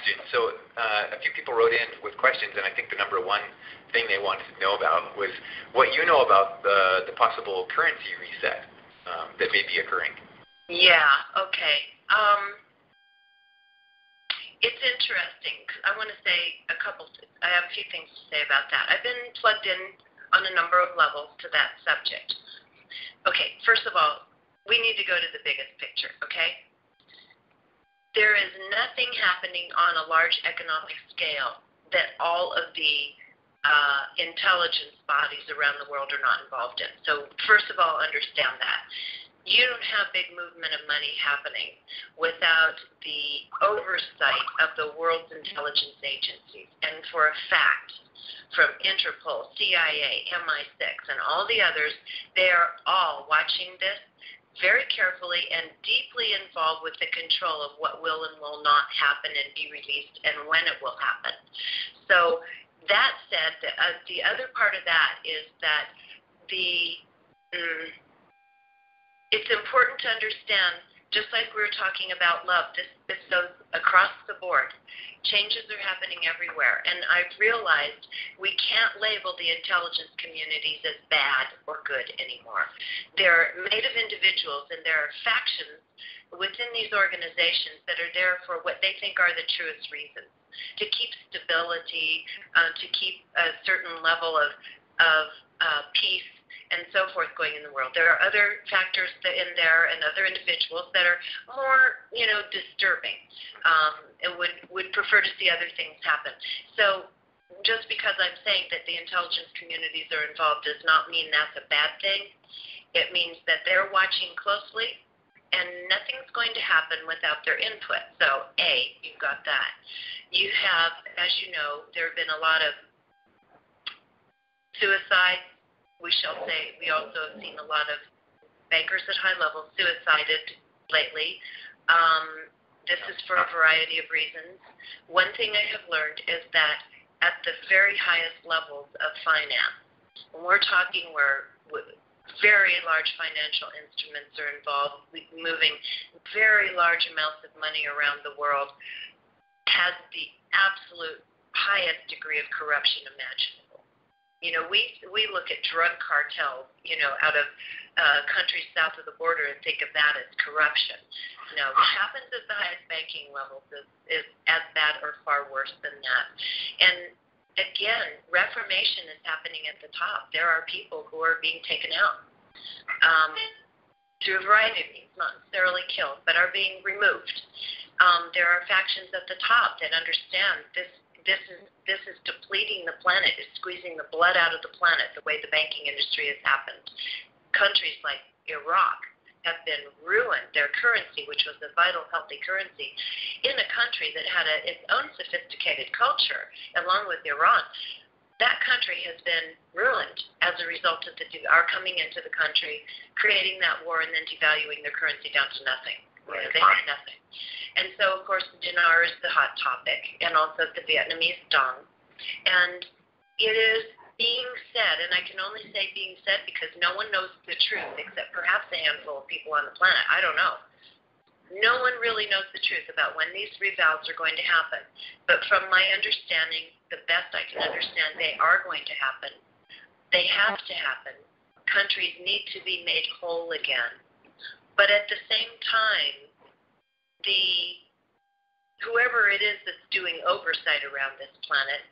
question. So a few people wrote in with questions, and I think the number one thing they wanted to know about was what you know about the possible currency reset that may be occurring. Yeah, okay. It's interesting. I want to say I have a few things to say about that. I've been plugged in on a number of levels to that subject. Okay, first of all, we need to go to the biggest picture, okay? There is nothing happening on a large economic scale that all of the intelligence bodies around the world are not involved in. So first of all, understand that. You don't have big movement of money happening without the oversight of the world's intelligence agencies. And for a fact, from Interpol, CIA, MI6, and all the others, they are all watching this very carefully and deeply involved with the control of what will and will not happen and be released and when it will happen. So that said, the other part of that is that it's important to understand, just like we were talking about love, this goes across the board. Changes are happening everywhere, and I've realized we can't label the intelligence communities as bad or good anymore. They're made of individuals, and there are factions within these organizations that are there for what they think are the truest reasons, to keep stability, to keep a certain level of peace, and so forth going in the world. There are other factors in there and other individuals that are more, disturbing and would prefer to see other things happen. So just because I'm saying that the intelligence communities are involved does not mean that's a bad thing. It means that they're watching closely and nothing's going to happen without their input. So, you've got that. You have, as you know, there have been a lot of suicide. We shall say we also have seen a lot of bankers at high levels suicided lately. This is for a variety of reasons. One thing I have learned is that at the very highest levels of finance, when we're talking where very large financial instruments are involved, moving very large amounts of money around the world, has the absolute highest degree of corruption imaginable. We look at drug cartels, out of countries south of the border and think of that as corruption. No, what happens at the highest banking levels is as bad or far worse than that. And again, reformation is happening at the top. There are people who are being taken out through a variety of means, not necessarily killed, but are being removed. There are factions at the top that understand this is depleting the planet, is squeezing the blood out of the planet the way the banking industry has happened. Countries like Iraq have been ruined. Their currency, which was a vital, healthy currency, in a country that had its own sophisticated culture, along with Iran, that country has been ruined as a result of our coming into the country, creating that war, and then devaluing their currency down to nothing. They have nothing. And so, of course, the dinar is the hot topic, and also the Vietnamese dong. And it is being said, and I can only say being said because no one knows the truth except perhaps a handful of people on the planet. I don't know. No one really knows the truth about when these revals are going to happen. But from my understanding, the best I can understand, they are going to happen. They have to happen. Countries need to be made whole again. But at the same time, whoever it is that's doing oversight around this planet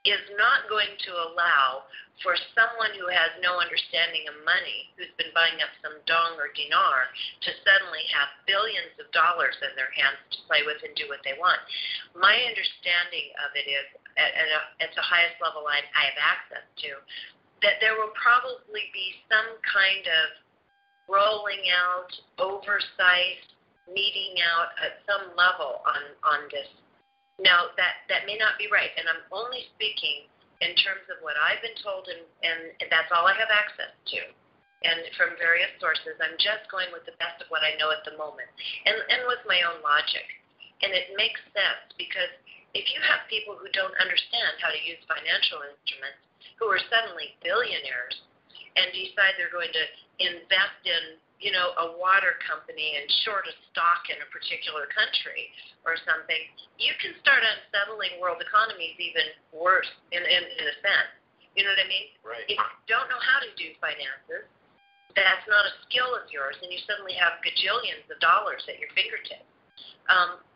is not going to allow for someone who has no understanding of money, who's been buying up some dong or dinar, to suddenly have billions of dollars in their hands to play with and do what they want. My understanding of it is, at the highest level I have access to, that there will probably be some kind of rolling out, oversight, meeting out at some level on this. Now, that may not be right, and I'm only speaking in terms of what I've been told, and that's all I have access to. And from various sources, I'm just going with the best of what I know at the moment, and with my own logic. And it makes sense, because if you have people who don't understand how to use financial instruments, who are suddenly billionaires, and decide they're going to invest in, a water company and short a stock in a particular country or something, you can start unsettling world economies even worse in a sense. You know what I mean? Right. If you don't know how to do finances, that's not a skill of yours, and you suddenly have gajillions of dollars at your fingertips.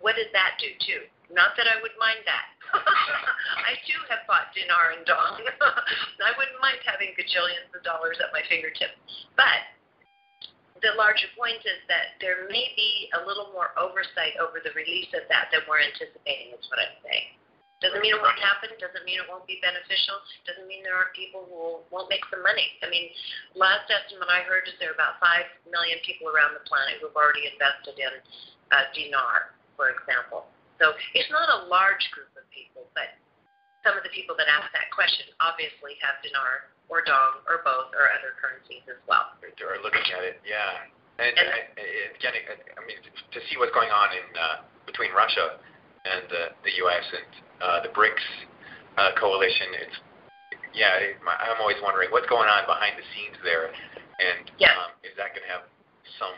What does that do, too? Not that I would mind that. I, too, have bought dinar and dong. I wouldn't mind having gajillions of dollars at my fingertips. But the larger point is that there may be a little more oversight over the release of that than we're anticipating, is what I'm saying. Doesn't mean it won't happen. Doesn't mean it won't be beneficial. Doesn't mean there aren't people who won't make some money. I mean, last estimate I heard is there are about 5 million people around the planet who have already invested in Dinar, for example. So it's not a large group of people, but some of the people that ask that question obviously have Dinar or dong or both or other currencies as well. Or looking at it, yeah. And again, I mean, to see what's going on in between Russia and the U.S. and the BRICS coalition, I'm always wondering what's going on behind the scenes there, and is that going to have some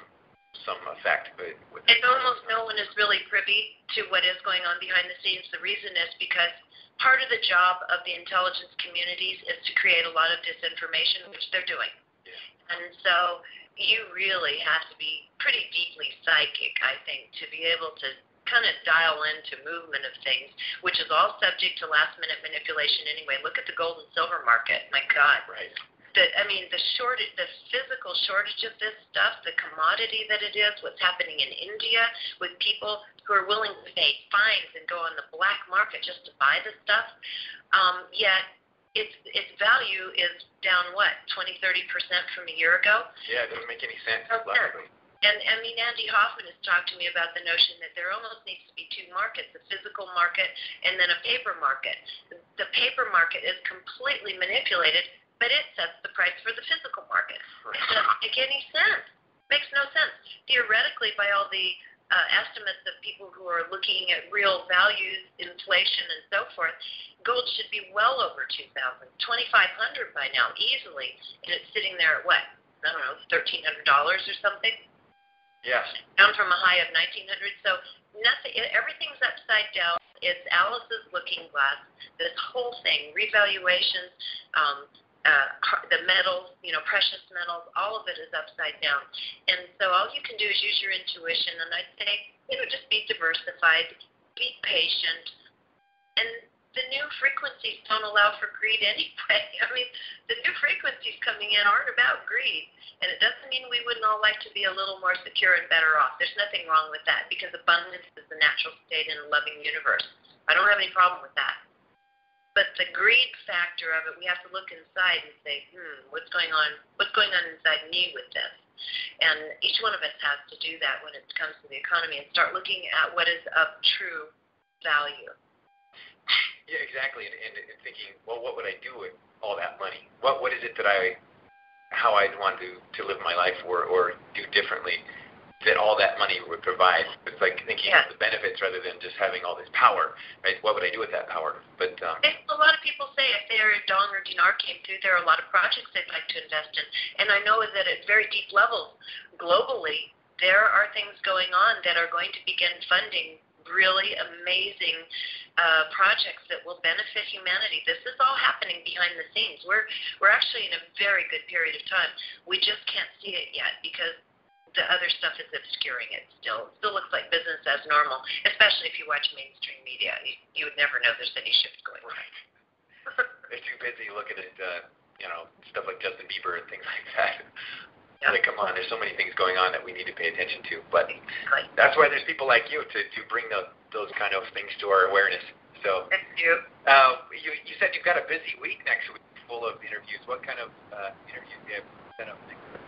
effect? And almost no one is really privy to what is going on behind the scenes. The reason is because part of the job of the intelligence communities is to create a lot of disinformation, which they're doing. Yeah. And so you really have to be pretty deeply psychic, I think, to be able to kind of dial into movement of things, which is all subject to last-minute manipulation anyway. Look at the gold and silver market. My God. Right. The shortage, the physical shortage of this stuff, the commodity that it is, what's happening in India with people who are willing to pay fines and go on the black market just to buy the stuff, yet its value is down, 20-30% from a year ago? Yeah, it doesn't make any sense, logically. And I mean, Andy Hoffman has talked to me about the notion that there almost needs to be 2 markets, a physical market and then a paper market. The paper market is completely manipulated, but it sets the price for the physical market. It doesn't make any sense. Makes no sense. Theoretically, by all the estimates of people who are looking at real values, inflation, and so forth, gold should be well over $2,000, $2,500 by now, easily, and it's sitting there at what? I don't know, $1,300 or something? Yes. Down from a high of $1,900. So everything's upside down. It's Alice's looking glass. This whole thing, revaluations, the metals, precious metals, all of it is upside down. And so all you can do is use your intuition. And I'd say, just be diversified, be patient. And the new frequencies don't allow for greed anyway. I mean, the new frequencies coming in aren't about greed. And it doesn't mean we wouldn't all like to be a little more secure and better off. There's nothing wrong with that, because abundance is the natural state in a loving universe. I don't have any problem with that. But the greed factor of it, we have to look inside and say, what's going on? What's going on inside me with this? And each one of us has to do that when it comes to the economy and start looking at what is of true value. Yeah, exactly. And thinking, well, what would I do with all that money? What is it that how I'd want to live my life or do differently that all that money would provide? It's like thinking of the benefits rather than just having all this power, right? What would I do with that power? But a lot of people say if their dong or dinar came through, there are a lot of projects they'd like to invest in. And I know that at very deep levels, globally, there are things going on that are going to begin funding really amazing projects that will benefit humanity. This is all happening behind the scenes. We're actually in a very good period of time. We just can't see it yet because the other stuff is obscuring it still. It still looks like business as normal, especially if you watch mainstream media. You would never know there's any shift going on. Right. They're too busy looking at, stuff like Justin Bieber and things like that. Yeah. Like, come on, there's so many things going on that we need to pay attention to. But that's why there's people like you to bring those kind of things to our awareness. So, thank you. You said you've got a busy week next week full of interviews. What kind of interviews do you have set up next week?